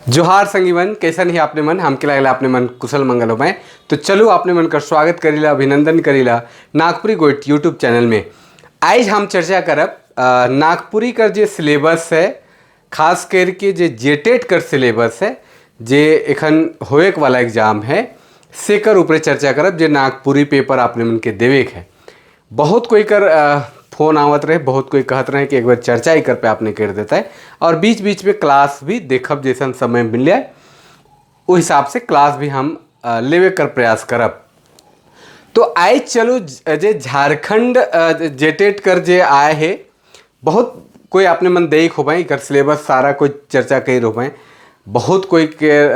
जोहार संगीवन, कैसन ही आपने मन हमके लागला आपने मन कुशल मंगल होबे। तो चलो आपने मन कर स्वागत करीला, अभिनंदन करीला नागपुरी गोइट यूट्यूब चैनल में। आज हम चर्चा करब नागपुरी कर जे सिलेबस है, खास करके जे जेटेट कर सिलेबस है, जे एखन होए वाला एग्जाम है से कर ऊपर चर्चा करब। जे नागपुरी पेपर आपने मन के देवे है। बहुत कोई कर फ़ोन आवत रहे, बहुत कोई कहत रहे कि एक बार चर्चा ही कर पे आपने कर देता है, और बीच बीच में क्लास भी देखब जैसा समय मिल जाए उस हिसाब से क्लास भी हम लेवे कर प्रयास करब। तो आज चलो जे झारखंड जेटेट कर जे आए है, बहुत कोई आपने मन देख हो भाई कर सिलेबस सारा कोई चर्चा कर हो भाई, बहुत कोई के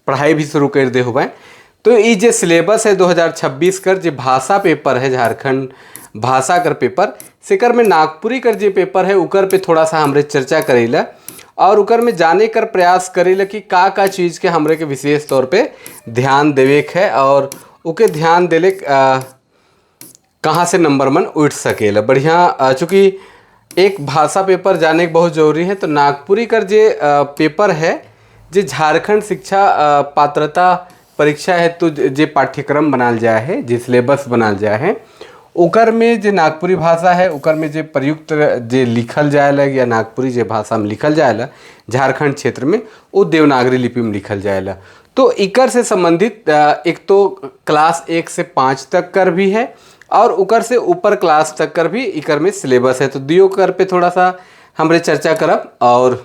पढ़ाई भी शुरू कर दे हो भाई। तो ये जे सिलेबस है 2026 कर जे भाषा पेपर है, झारखंड भाषा कर पेपर सेकर में नागपुरी कर जे पेपर है उकर पे थोड़ा सा हमरे चर्चा करेला, और उकर में जाने कर प्रयास करेला कि का चीज़ के हमरे के विशेष तौर पे ध्यान देवे के है, और उके ध्यान देले कहाँ से नंबर मन उठ सकेला बढ़िया। चूँकि एक भाषा पेपर जाने के बहुत ज़रूरी है, तो नागपुरी कर जे पेपर है, जे झारखंड शिक्षा पात्रता परीक्षा है, तो जे पाठ्यक्रम बनाल जाए है, जे सिलेबस बनाल जाए है, उकर में जे नागपुरी भाषा है उकर में जे प्रयुक्त जे लिखल जाएला या नागपुरी जे भाषा में लिखल जाएला झारखंड क्षेत्र में, वो देवनागरी लिपि में लिखल जाएला। तो इकर से संबंधित एक तो क्लास 1 से 5 तक कर भी है, और उकर से ऊपर क्लास तक कर भी इकर में सिलेबस है। तो दियो कर पे थोड़ा सा हमरे चर्चा करब और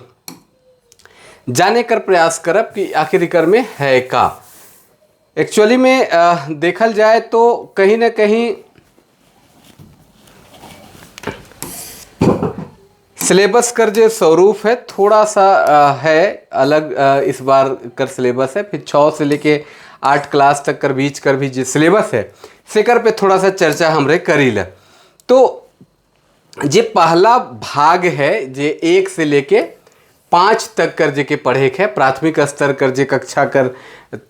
जाने कर प्रयास करब कि आखिर इकर में है का। एक्चुअली में देखल जाए तो कहीं ना कहीं सिलेबस कर जो स्वरूप है थोड़ा सा है अलग। इस बार कर सिलेबस है, फिर 6 से लेके 8 क्लास तक कर बीच कर भी जो सिलेबस है सेकर पे थोड़ा सा चर्चा हमरे करीला। तो जे पहला भाग है जे 1 से लेके 5 तक कर जे के पढ़े के प्राथमिक स्तर कर जे कक्षा कर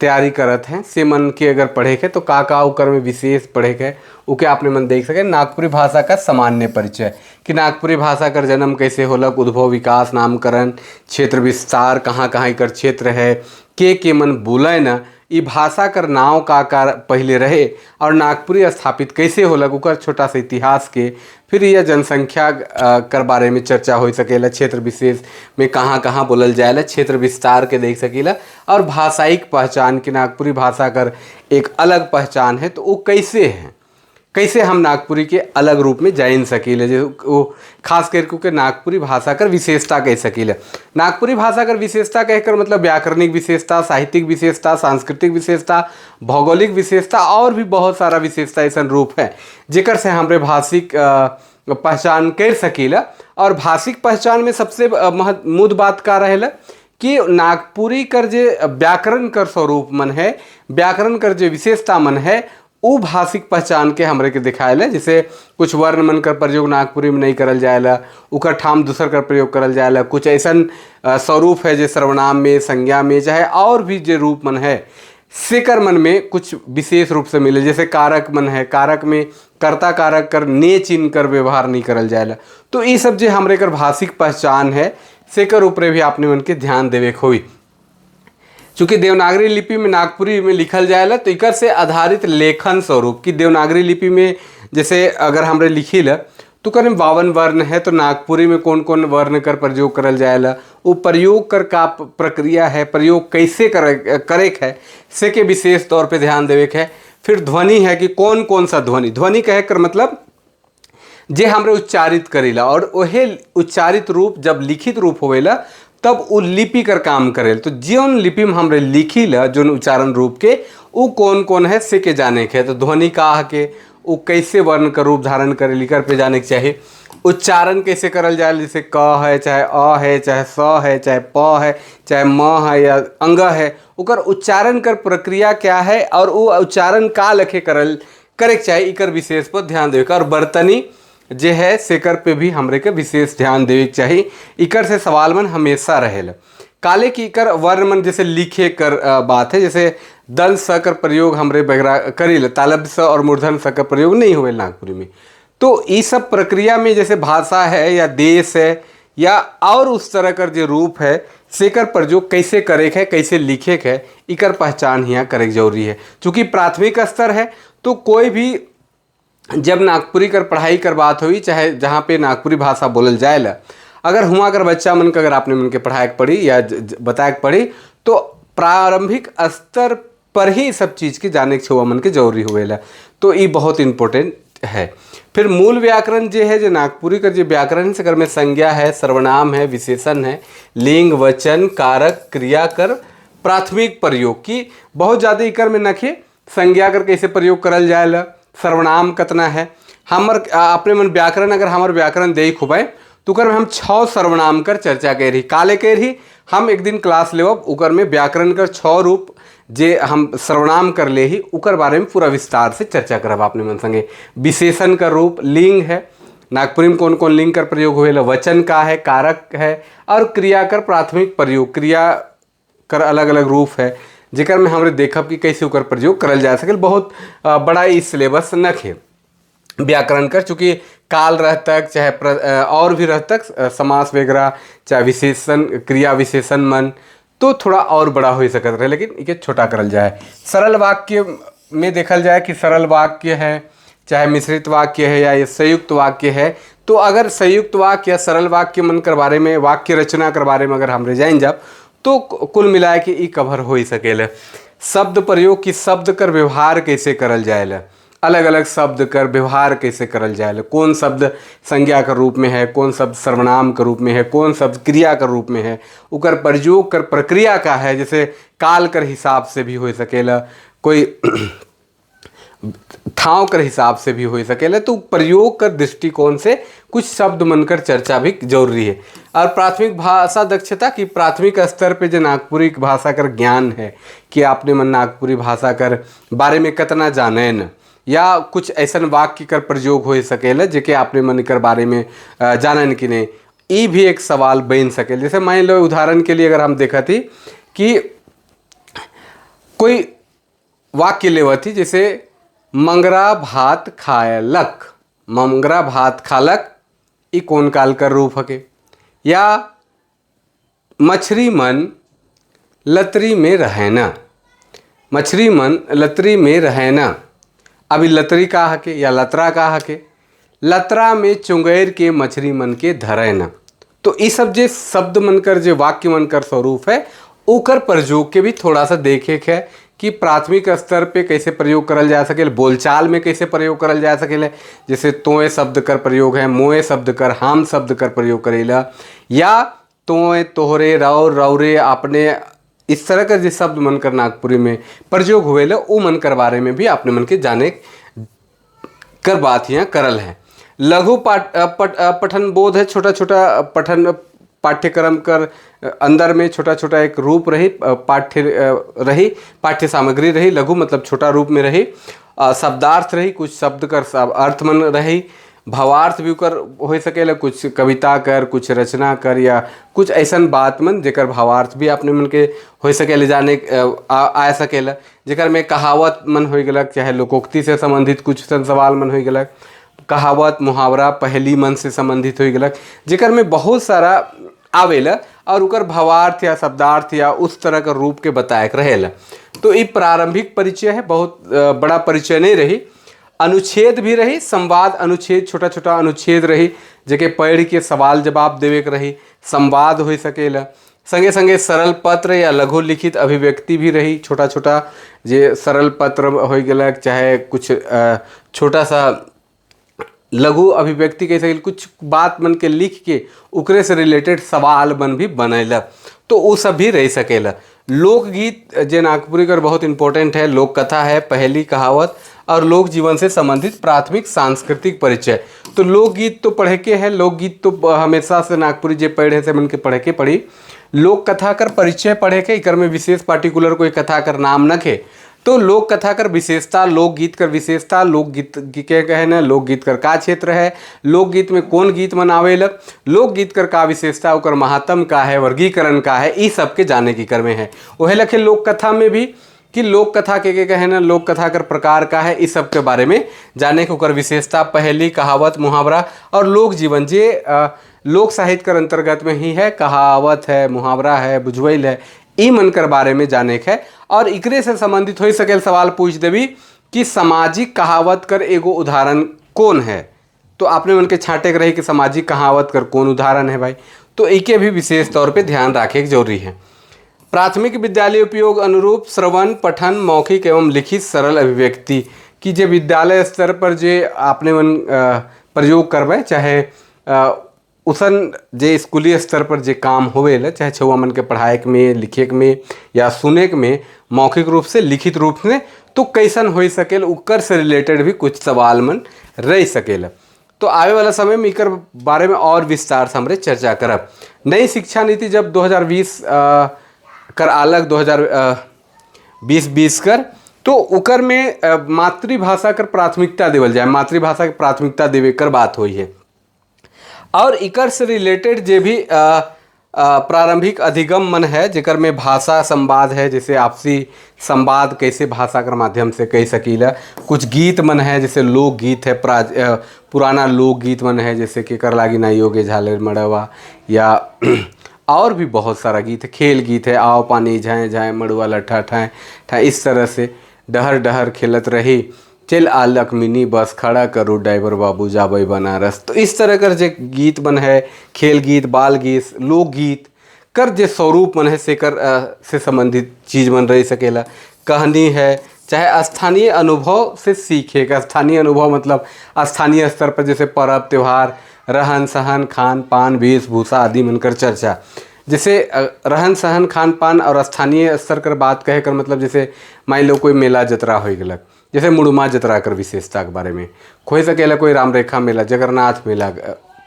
तैयारी करत हैं से मन के अगर पढ़े के तो का उकर में विशेष पढ़े के उके आपने मन देख सके। नागपुरी भाषा का सामान्य परिचय कि नागपुरी भाषा कर जन्म कैसे होलक, उद्भव, विकास, नामकरण, क्षेत्र विस्तार, कहाँ कहाँ एकर क्षेत्र है, के मन बोले न, ई भाषा कर नाव का पहले रहे और नागपुरी स्थापित कैसे होलक, उकर छोटा सा इतिहास के, फिर यह जनसंख्या कर बारे में चर्चा हो सकेला, क्षेत्र विशेष में कहाँ कहाँ बोलल जाएला, क्षेत्र विस्तार के देख सकेला, और भाषायिक पहचान की नागपुरी भाषा कर एक अलग पहचान है, तो वो कैसे है, कैसे हम नागपुरी के अलग रूप में जान सकीले, जो वो खास करके नागपुरी भाषा कर विशेषता कह सकीले। नागपुरी भाषा कर विशेषता कहकर मतलब व्याकरणिक विशेषता, साहित्यिक विशेषता, सांस्कृतिक विशेषता, भौगोलिक विशेषता, और भी बहुत सारा विशेषता ऐसा रूप है जेकर से हमरे भाषिक पहचान कर सकीला। और भाषिक पहचान में सबसे मुद बात का रहेला कि नागपुरी कर जे व्याकरण कर स्वरूप मन है, व्याकरण कर जे विशेषता मन है, वो भाषिक पहचान के हमरे के दिखाएला। जैसे कुछ वर्ण मन कर प्रयोग नागपुरी में नहीं करल जाएला, उकर ठाम दूसर कर प्रयोग करल जाएला। कुछ ऐसा स्वरूप है जो सर्वनाम में, संज्ञा में, चाहे और भी जो रूप मन है सेकर मन में कुछ विशेष रूप से मिले। जैसे कारक मन है, कारक में कर्ता कारक कर ने चिन्ह कर व्यवहार नहीं करल जाएला। तो ये सब जो हमरे कर भाषिक पहचान है सेकर ऊपर भी आपने मन के ध्यान देवे के होई। चूँकि देवनागरी लिपि में नागपुरी में लिखल जाएला, तो इकर से आधारित लेखन स्वरूप की देवनागरी लिपि में जैसे अगर हमरे लिखी ला तो करीब 52 वर्ण है, तो नागपुरी में कौन कौन वर्ण कर प्रयोग करल जाएला, वो प्रयोग कर का प्रक्रिया है, प्रयोग कैसे करे है से के विशेष तौर पे ध्यान देवे के है। फिर ध्वनि है कि कौन कौन सा ध्वनि, ध्वनि कहे कर मतलब जे हमरे उच्चारित करेला, और वही उच्चारित रूप जब लिखित रूप होवेला तब वो लिपि कर काम करेल। तो जौन लिपि में हमरे लिखी ला जोन उच्चारण रूप के वो कौन कौन है से के जाने के है। तो ध्वनि का के वो कैसे वर्ण का रूप धारण करे लिकर पे जाने के चाहिए। उच्चारण कैसे करल जाए, जैसे क है, चाहे अ है, चाहे स है, चाहे प है, चाहे म है या अंग है, उकर उच्चारण कर प्रक्रिया क्या है, और वो उच्चारण का लखे करे चाहिए, इकर विशेष पर ध्यान देवे। और बर्तनी जे है सेकर पे भी हमरे के विशेष ध्यान देवे के चाहिए। इकर से सवाल मन हमेशा रहेला। काले की इकर वर्ण मन जैसे लिखे कर बात है, जैसे दल स कर प्रयोग हमरे वगैरह करील, तालब स और मूर्धन स का प्रयोग नहीं होवे नागपुरी में। तो ये सब प्रक्रिया में जैसे भाषा है या देश है या और उस तरह कर जो रूप है सेकर प्रयोग कैसे करे है, कैसे लिखे है, इकर पहचान यहाँ करे जरूरी है। चूँकि प्राथमिक स्तर है तो कोई भी जब नागपुरी कर पढ़ाई कर बात हुई, चाहे जहाँ पे नागपुरी भाषा बोलल जाए, अगर हुआ अगर बच्चा मन का अगर आपने मन के पढ़ाए पढ़ी या बताए पढ़ी तो प्रारंभिक स्तर पर ही सब चीज़ के जाने के छुआ मन के जरूरी हुएला। तो ये बहुत इम्पोर्टेंट है। फिर मूल व्याकरण जो है, जो नागपुरी का जो व्याकरण से, अगर में संज्ञा है, सर्वनाम है, विशेषण है, लिंग, वचन, कारक, क्रिया कर प्राथमिक प्रयोग की बहुत ज़्यादा इकर में नखे। संज्ञा कर कैसे प्रयोग करल जाए, सर्वनाम कतना है, हमर अपने मन व्याकरण अगर हमार व्याकरण दे खुबे तो उकर में हम 6 सर्वनाम कर चर्चा कर रही, काले कर रही हम एक दिन क्लास लेवब उकर में व्याकरण कर 6 रूप जे हम सर्वनाम कर ले ही उकर बारे में पूरा विस्तार से चर्चा करब आपने मन संगे। विशेषण का रूप, लिंग है, नागपुरी में कौन कौन लिंग कर प्रयोग हुए, वचन का है, कारक है, और क्रिया कर प्राथमिक प्रयोग, क्रिया कर अलग अलग रूप है जेकर में हमरे देखब कि कैसे उकर प्रयोग करल जा सके। बहुत बड़ा ई सिलेबस नख है व्याकरण कर, चूँकि काल रह तक चाहे और भी रह तक समास वगैरह, चाहे विशेषण, क्रिया विशेषण मन, तो थोड़ा और बड़ा हो सकता है, लेकिन इके छोटा करल जाए। सरल वाक्य में देखल जाए कि सरल वाक्य है, चाहे मिश्रित वाक्य है या ये संयुक्त वाक्य है, तो अगर संयुक्त वाक्य या सरल वाक्य मन कर बारे में, वाक्य रचना कर बारे में अगर हमरे जान जब तो कुल मिलाए के ई कवर हो ही सकेला। शब्द प्रयोग की शब्द कर व्यवहार कैसे करल जाए, अलग अलग शब्द कर व्यवहार कैसे करल जाए, कौन शब्द संज्ञा के रूप में है, कौन शब्द सर्वनाम के रूप में है, कौन शब्द क्रिया के रूप में है, उकर प्रयोग कर प्रक्रिया का है, जैसे काल कर हिसाब से भी हो सकेला, कोई ठाव कर हिसाब से भी हो सकेला। तो प्रयोग कर दृष्टिकोण से कुछ शब्द मनकर चर्चा भी जरूरी है। और प्राथमिक भाषा दक्षता की प्राथमिक स्तर पे जो नागपुरी भाषा कर ज्ञान है कि आपने मन नागपुरी भाषा कर बारे में कितना जाने न, या कुछ ऐसा वाक्य कर प्रयोग हो सकेला जेके आपने मन कर बारे में जानन कि नहीं, ये भी एक सवाल बन सके। जैसे मान लो उदाहरण के लिए अगर हम देखा थी कि कोई वाक्य लेवा थी, जैसे मंगरा भात खायलक, मंगरा भात खालक, ये कौन काल कर रूप हके, या मछरी मन लतरी में रहना, मछरी मन लतरी में रहना। अभी लतरी का हके या लतरा का हके, लतरा में चुंगैर के मछली मन के धरैना। तो ये सब जे शब्द मनकर जो वाक्य मनकर स्वरूप है ओकर प्रयोग के भी थोड़ा सा देखे है कि प्राथमिक स्तर पे कैसे प्रयोग करल जा सके, बोलचाल में कैसे प्रयोग करल जा सके। जैसे तोए शब्द कर प्रयोग है, मोए शब्द कर, हम शब्द कर प्रयोग करेला, या तोए, तोहरे, रौ, रौरे, आपने, इस तरह का जिस शब्द मनकर नागपुरी में प्रयोग हुए वो मनकर बारे में भी आपने मन के जाने कर बात यहाँ करल है। लघु पठन बोध है, छोटा छोटा पठन पाठ्यक्रम कर अंदर में छोटा छोटा एक रूप रही, पाठ्य सामग्री रही। लघु मतलब छोटा रूप में रही, शब्दार्थ रही, कुछ शब्द कर अर्थ मन रही, भावार्थ भी कर हो सकेला, कुछ कविता कर, कुछ रचना कर, या कुछ ऐसन बात मन जेकर भावार्थ भी अपने मन के हो सकेले जाने आ सकेला, जेकर में कहावत मन हो गलक, चाहे लोकोक्ति से संबंधित कुछ सवाल मन हो गलक, कहावत, मुहावरा, पहली मन से संबंधित हो गलक, जेकर में बहुत सारा आवेला और उकर भावार्थ या शब्दार्थ या उस तरह का रूप के बताए रहेला। तो ये प्रारंभिक परिचय है, बहुत बड़ा परिचय नहीं रही। अनुच्छेद भी रही, संवाद अनुच्छेद, छोटा छोटा अनुच्छेद रही जेके पढ़ के सवाल जवाब देवे के रही, संवाद हो सकेला। संगे संगे सरल पत्र या लघु लिखित अभिव्यक्ति भी रही, छोटा छोटा जे सरल पत्र हो गलक, चाहे कुछ छोटा सा लघु अभिव्यक्ति कह सके, कुछ बात मन के लिख के उकरे से रिलेटेड सवाल मन भी बनेला, तो वो सब भी रह सकेला। लोकगीत जे नागपुरी कर बहुत इंपॉर्टेंट है, लोक कथा है, पहली कहावत और लोक जीवन से संबंधित प्राथमिक सांस्कृतिक परिचय। तो लोकगीत तो पढ़े के है, लोकगीत तो हमेशा से नागपुरी जे पढ़े से मन के पढ़े के पढ़ी। लोक कथा कर परिचय पढ़े के, इकर में विशेष पार्टिकुलर कोई कथा कर नाम न खे। तो लोक कथा कर विशेषता, लोकगीत कर विशेषता, लोकगीत के कहना, लोकगीत कर का क्षेत्र है, लोकगीत में कौन गीत मनावेल, लोकगीत कर का विशेषता, उकर महात्म का है, वर्गीकरण का है, ई सब के जाने की कर में है। वह लखे लोक कथा में भी कि लोक कथा के कहे ना, लोक कथा कर प्रकार का है, इस सब के बारे में जाने के ओकर विशेषता, पहेली, कहावत, मुहावरा और लोक जीवन जे लोक साहित्य कर अंतर्गत में ही है। कहावत है, मुहावरा है, बुझवैल है, ई मन कर बारे में जाने के है। और इकरे से संबंधित हो सके सवाल पूछ देवी कि सामाजिक कहावत कर एगो उदाहरण कौन है, तो आपने मन के छाटे के रही कि सामाजिक कहावत कर कौन उदाहरण है भाई, तो इके भी विशेष तौर पे ध्यान रखे जरूरी है। प्राथमिक विद्यालय उपयोग अनुरूप श्रवण, पठन, मौखिक एवं लिखित सरल अभिव्यक्ति की जे विद्यालय स्तर पर जे आपने मन प्रयोग करबे, चाहे उसन जे स्कूली स्तर पर जे काम होवे, चाहे छुआ मन के पढ़ाए के में, लिखे के में या सुने के में, मौखिक रूप से, लिखित रूप में, तो कैसन हो सकेल उकर से रिलेटेड भी कुछ सवाल मन रह सकेला। तो आवे वाला समय में इकर बारे में और विस्तार से हमरे चर्चा करब। नई शिक्षा नीति जब 2020 कर आलग 2020 कर, तो उकर में मातृभाषा कर प्राथमिकता देवल जाए, मातृभाषा के प्राथमिकता देवे कर बात हुई है। और इकर से रिलेटेड जे भी प्रारंभिक अधिगम मन है, जेकर में भाषा संवाद है, जैसे आपसी संवाद कैसे भाषा के माध्यम से कह सकीला। कुछ गीत मन है, जैसे लोकगीत है, पुराना लोकगीत मन है, जैसे कि कर लागी नाई योगे झाले मड़वा, या और भी बहुत सारा गीत है। खेल गीत है, आओ पानी झाए झाए मड़ुआ लट्ठा ठाए ठाए, इस तरह से डहर डहर खेलत रही, चल आलक मिनी बस खड़ा करो ड्राइवर बाबू जाबई बनारस। तो इस तरह कर जे गीत बन है, खेल गीत, बाल गीत, लोकगीत कर जे स्वरूप मन है से कर से संबंधित चीज़ मन रह सकेला। कहानी है, चाहे स्थानीय अनुभव से सीखेगा। स्थानीय अनुभव मतलब स्थानीय स्तर पर जैसे पर्व त्यौहार, रहन सहन, खान पान, वेशभूषा आदि मन कर चर्चा। जैसे रहन सहन, खान पान और स्थानीय स्तर कर बात कहे कर मतलब जैसे मान लो कोई मेला जतरा हो गलक, जैसे मुड़मा जतरा कर विशेषता के बारे में हो सकेला, कोई राम रेखा मेला, जगन्नाथ मेला,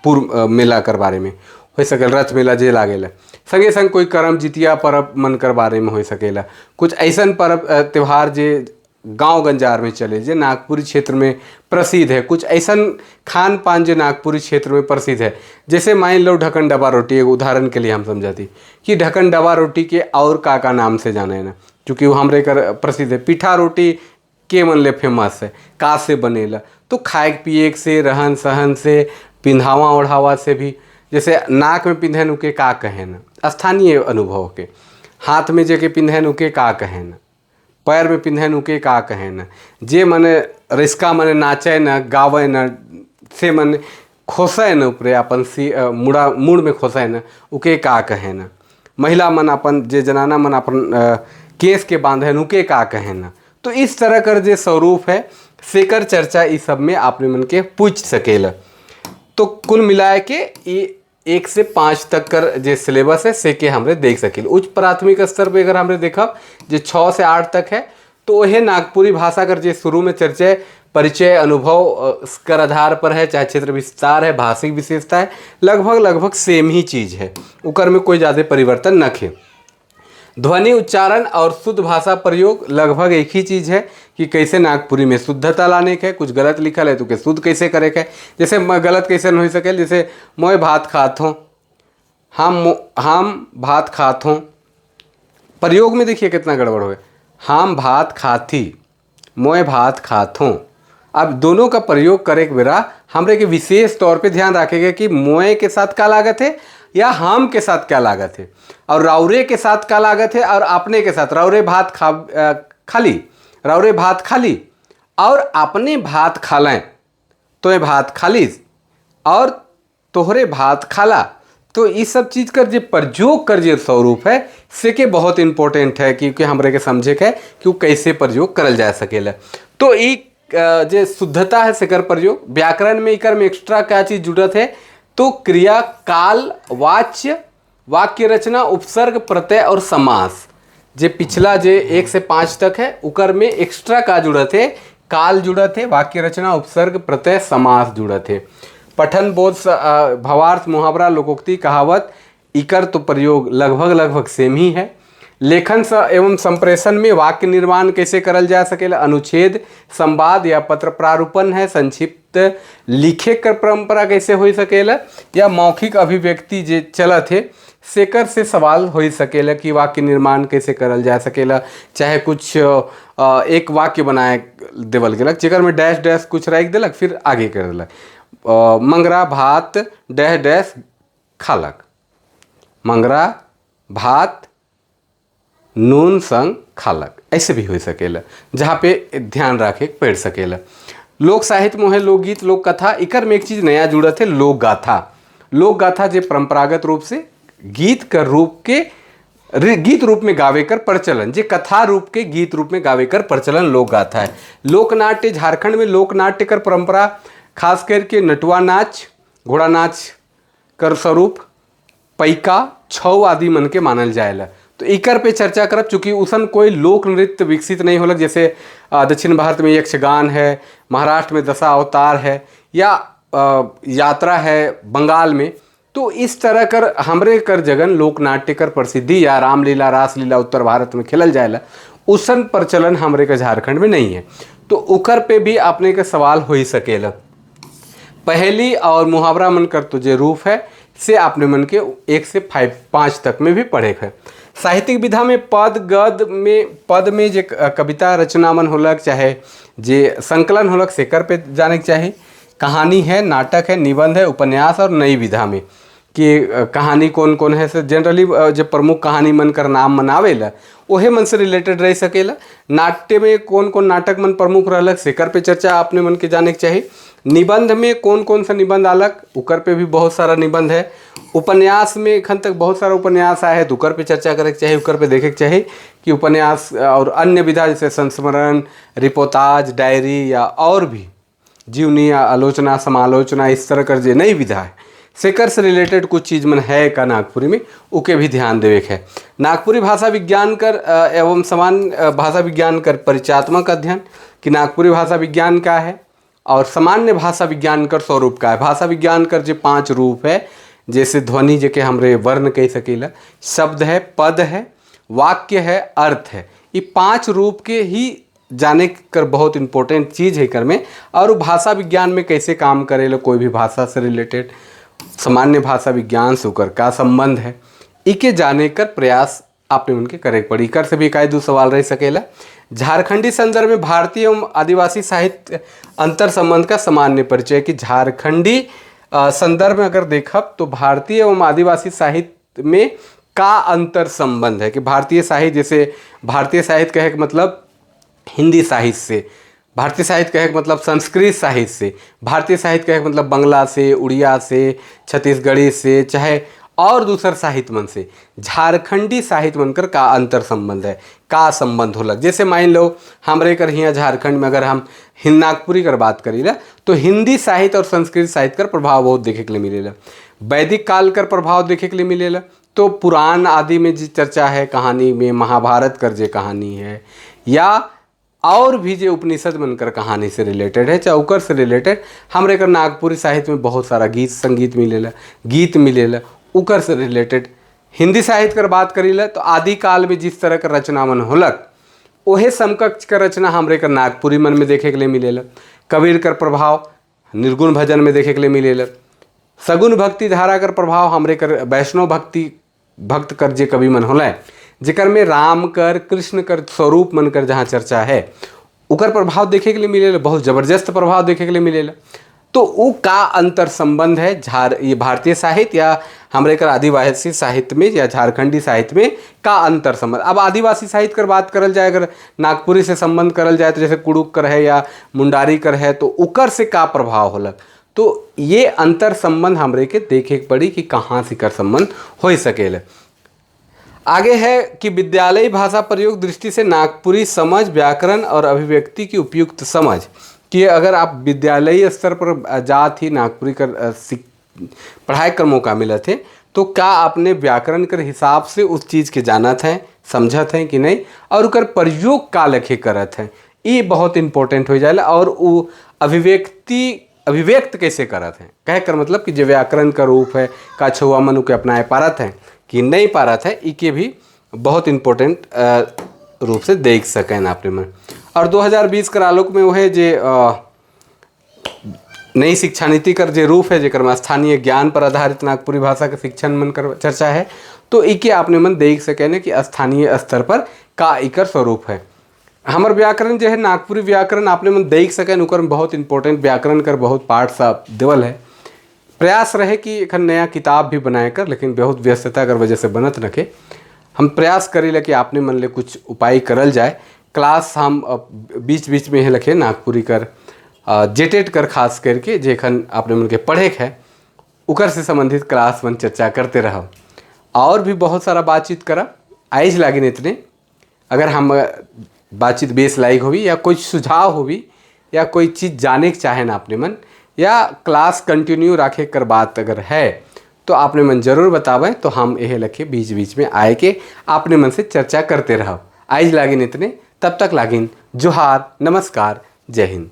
पूर्व मेला कर बारे में हो सकेला, रथ मेला जे लागेला, संगे संग कोई करम जितिया पर्व मन कर बारे में हो सकेला। कुछ ऐसन पर्व त्यौहार जे गांव गंजार में चले, जे नागपुरी क्षेत्र में प्रसिद्ध है। कुछ ऐसन खान पान जो नागपुरी क्षेत्र में प्रसिद्ध है, जैसे मान लो ढक्कन डब्बा रोटी, एक उदाहरण के लिए हम समझाती कि ढक्कन डब्बा रोटी के और का नाम से जाने ना, क्योंकि वो हमरे कर प्रसिद्ध है। पीठा रोटी के मन ले फेमस है, का से बनेला, तो खाए पिए से, रहन सहन से, पिंधावा ओढ़ावा से भी, जैसे नाक में पिंधन उके का कहे ना, स्थानीय अनुभव के, हाथ में जे के पिंधन उके का कहे ना, पैर में पिंधन उके का कहे न, जे मने रिस्का मने नाचे न, गावे न, से मने खोसे न ऊपरे अपन सी मुड़ा मुड़ में खोसे न, उके का कहे न। महिला मन अपन जे जनाना मन अपन केस के बांधे न, उके का कहे न। तो इस तरह कर जे स्वरूप है सेकर चर्चा इस सब में आपने मन के पूछ सकेला। तो कुल मिलाए के ये 1 से 5 तक कर जे सिलेबस है से के हमरे देख सकेल। उच्च प्राथमिक स्तर पे अगर हमरे देखब जे 6 से 8 तक है, तो वह नागपुरी भाषा कर जे शुरू में चर्चा परिचय अनुभव कर आधार पर है, चाहे क्षेत्र विस्तार है, भाषिक विशेषता है, लगभग सेम ही चीज़ है, उकर में कोई ज़्यादा परिवर्तन न खे। ध्वनि उच्चारण और शुद्ध भाषा प्रयोग लगभग एक ही चीज़ है कि कैसे नागपुरी में शुद्धता लाने के, कुछ गलत लिखल है तो के शुद्ध कैसे करे के। जैसे गलत कैसे हो सके, जैसे मोए भात खात हूँ, हम भात खात हूँ, प्रयोग में देखिए कितना गड़बड़ हुए, हम भात खाती, मोए भात खात हूँ। अब दोनों का प्रयोग करे के बेरा हमरे के विशेष तौर पे ध्यान रखेगा कि मोए के साथ क्या लागत है या हम के साथ क्या लागत है, और राउरे के साथ क्या लागत है, और अपने के साथ राउरे भात खाली, राउरे भात खाली, और अपने भात खालें तो ये भात खालीस और तोहरे भात खाला। तो ये सब चीज़ कर जे प्रयोग कर जे स्वरूप है से के बहुत इंपॉर्टेंट है, क्योंकि हमरे के समझे के कि वो कैसे प्रयोग करल जा सकेला। तो एक जे शुद्धता है सेकर प्रयोग, व्याकरण में इकर में एक्स्ट्रा क्या चीज़ जुड़त है, तो क्रिया, काल, वाच्य, वाक्य रचना, उपसर्ग, प्रत्यय और समास। जे पिछला जे 1 से 5 तक है उकर में एक्स्ट्रा का जुड़त है, काल जुड़त है, वाक्य रचना, उपसर्ग, प्रत्यय, समास जुड़त है। पठन, बोध, भावार्थ, मुहावरा, लोकोक्ति, कहावत, इकर तो प्रयोग लगभग सेम ही है। लेखन एवं संप्रेषण में वाक्य निर्माण कैसे करल जा सकेला, अनुच्छेद, संवाद या पत्र प्रारूपण है, संक्षिप्त लिखे कर परंपरा कैसे हो सकेला या मौखिक अभिव्यक्ति जे चलत है सेकर से सवाल हो सकेला कि वाक्य निर्माण कैसे करल जा सकेला। चाहे कुछ एक वाक्य बनाए देवल गेलक जेकर में डैश डैश कुछ रख देलक फिर आगे कर देलक, मंगरा भात डैश डैश खालक, मंगरा भात नून संग खालक, ऐसे भी हो सकेला जहाँ पे ध्यान रखे पढ़ सकेला। लोक साहित्य में है लोकगीत लोक कथा, इकर में एक चीज़ नया जुड़त है लोक गाथा। लोक गाथा जो परंपरागत रूप से गीत कर रूप के गीत रूप में गावे कर प्रचलन, जे कथा रूप के गीत रूप में गावे कर प्रचलन लोक गाथा है। लोकनाट्य झारखंड में लोकनाट्य कर परंपरा खास करके नटुआ नाच, घोड़ा नाच कर स्वरूप, पैका, छऊ आदि मन के मानल जाएला। तो इकर पे चर्चा करब चूँकि उसन कोई लोक नृत्य विकसित नहीं होलक, जैसे दक्षिण भारत में यक्षगान है, महाराष्ट्र में दशा अवतार है या यात्रा है बंगाल में। तो इस तरह कर हमरे कर जगन लोक नाट्य कर प्रसिद्धि या रामलीला रासलीला उत्तर भारत में खेलल जाएला, उसन प्रचलन हमरे के झारखंड में नहीं है। तो उकर पे भी अपने के सवाल हो ही सकेला। पहेली और मुहावरा मन कर तो जे रूप है से आपने मन के 1 से 5 तक में भी पढ़े है। साहित्यिक विधा में पद में जे कविता रचना मन होलक चाहे जे संकलन होलक सेकर पे जाने के चाहे। कहानी है, नाटक है, निबंध है, उपन्यास और नई विधा में कि कहानी कौन कौन है से जनरली जब प्रमुख कहानी मन कर नाम मनावेला ओहे मन से रिलेटेड रह सकेला। नाट्य में कौन कौन नाटक मन प्रमुख रहलक सेकर पे चर्चा आपने मन के जाने के चाहिए। निबंध में कौन कौन सा निबंध आलक उकर पे भी बहुत सारा निबंध है। उपन्यास में एखन तक बहुत सारा उपन्यास आए हैं तो उकर पे चर्चा करे के चाहिए, उकर पे देखे के चाहिए कि उपन्यास और अन्य विधा जैसे संस्मरण, रिपोर्टाज, डायरी या और भी जीवनी या आलोचना समालोचना इस तरह कर जे नई विधा है सेकर से रिलेटेड कुछ चीज़ मन है का नागपुरी में उके भी ध्यान देवे के है। नागपुरी भाषा विज्ञान कर एवं सामान्य भाषा विज्ञान कर परिचयात्मक अध्ययन कि नागपुरी भाषा विज्ञान क्या है और सामान्य भाषा विज्ञान कर स्वरूप का है। भाषा विज्ञान कर जो 5 रूप है जैसे ध्वनि जेके हमरे वर्ण कह सकेला, शब्द है, पद है, वाक्य है, अर्थ है। ये 5 रूप के ही जाने कर बहुत इंपॉर्टेंट चीज़ है कर में। और भाषा विज्ञान में कैसे काम करेला कोई भी भाषा से रिलेटेड सामान्य भाषा विज्ञान से उकर का संबंध है इके जाने कर प्रयास आपने उनके करे पड़ी। कर से भी एक 2 सवाल रह सकेला। झारखंडी संदर्भ में भारतीय एवं आदिवासी साहित्य अंतर संबंध का सामान्य परिचय कि झारखंडी संदर्भ में अगर देखब तो भारतीय एवं आदिवासी साहित्य में का अंतर संबंध है कि भारतीय साहित्य जैसे भारतीय साहित्य कहे मतलब हिंदी साहित्य से, भारतीय साहित्य कहे मतलब संस्कृत साहित्य से, भारतीय साहित्य कहे मतलब बंगला से, उड़िया से, छत्तीसगढ़ी से, चाहे और दूसर साहित्य मन से झारखंडी साहित्य मनकर का अंतर संबंध है, का संबंध होलक। जैसे मान लो हमरे कर हियाँ झारखंड में अगर हम नागपुरी कर बात करीला तो हिंदी साहित्य और संस्कृत साहित्य कर प्रभाव बहुत देखे के लिए मिलेला। वैदिक काल कर प्रभाव देखे के लिए मिलेला। तो पुराण आदि में जी चर्चा है, कहानी में महाभारत कर जे कहानी है या और भी जो उपनिषद बनकर कहानी से रिलेटेड है चाहे उकर से रिलेटेड हमरे कर नागपुरी साहित्य में बहुत सारा गीत संगीत मिलेला, गीत मिलेला उकर से रिलेटेड। हिंदी साहित्य कर बात करीला तो आदि काल में जिस तरह का रचना मन होलक ओहे समकक्ष का रचना हमरे कर नागपुरी मन में देखे के लिए मिलेला। कबीर कर प्रभाव निर्गुण भजन में देखे के लिए मिलेला। सगुन भक्ति धारा कर प्रभाव हमरे कर वैष्णव भक्त कर जे कवि मन होला जेकर में राम कर कृष्ण कर स्वरूप मन कर जहाँ चर्चा है उकर प्रभाव देखे के लिए मिलेला, बहुत ज़बरदस्त प्रभाव देखे के लिए मिलेला। तो वो का अंतर संबंध है ये भारतीय साहित्य या हमरे कर आदिवासी साहित्य में या झारखंडी साहित्य में का अंतर संबंध। अब आदिवासी साहित्य कर बात करल जाए अगर नागपुरी से संबंध करल जाए तो जैसे कुड़ुक कर है या मुंडारी कर है तो उकर से का प्रभाव होलक। तो ये अंतर संबंध हमरे के देखे पड़ी कि कहाँ से कर संबंध हो सकेला। आगे है कि विद्यालयी भाषा प्रयोग दृष्टि से नागपुरी समझ, व्याकरण और अभिव्यक्ति की उपयुक्त समझ कि अगर आप विद्यालयी स्तर पर जात ही नागपुरी कर पढ़ाई कर मौका मिला थे तो क्या आपने व्याकरण कर हिसाब से उस चीज़ के जानत हैं, समझत हैं कि नहीं और उकर प्रयोग का लखे करत हैं, ये बहुत इंपॉर्टेंट हो जाएगा। और वो अभिव्यक्त कैसे करत हैं कह कर मतलब कि जो व्याकरण का रूप है का छुआ मनु के अपनाए पारत हैं कि नहीं पारत है इके भी बहुत इम्पोर्टेंट रूप से देख सकें आपने मन। और 2020 कर आलोक में वो है जे नई शिक्षा नीति कर जे रूप है जेकर में स्थानीय ज्ञान पर आधारित नागपुरी भाषा के शिक्षण मन कर चर्चा है। तो इके आपने मन देख सके न कि स्थानीय स्तर पर का इकर स्वरूप है। हमर व्याकरण जो है नागपुरी व्याकरण आपने मन देख सके उकर में बहुत इंपॉर्टेंट व्याकरण कर बहुत पार्ट सा देवल है। प्रयास रहे कि एक नया किताब भी बनाए कर, लेकिन बहुत व्यस्तता कर वजह से बनत नखे। हम प्रयास करें कि आपने मन ले कुछ उपाय करल जाए। क्लास हम बीच बीच में लखे नागपुरी कर जेटेट कर खास करके जेखन आपने मन के पढ़े है उकर से संबंधित क्लास मन चर्चा करते रहो और भी बहुत सारा बातचीत करा आइज लागिन इतने। अगर हम बातचीत बेस लायक होवी या कोई सुझाव होवी या कोई चीज़ जाने के चाहे ना आपने मन या क्लास कंटिन्यू रखे कर बात अगर है तो आपने मन जरूर बतावें, तो हम यह लखे बीच बीच में आए के आपने मन से चर्चा करते रहो। आइज लागिन इतने, तब तक लागिन जोहार, नमस्कार, जय हिंद।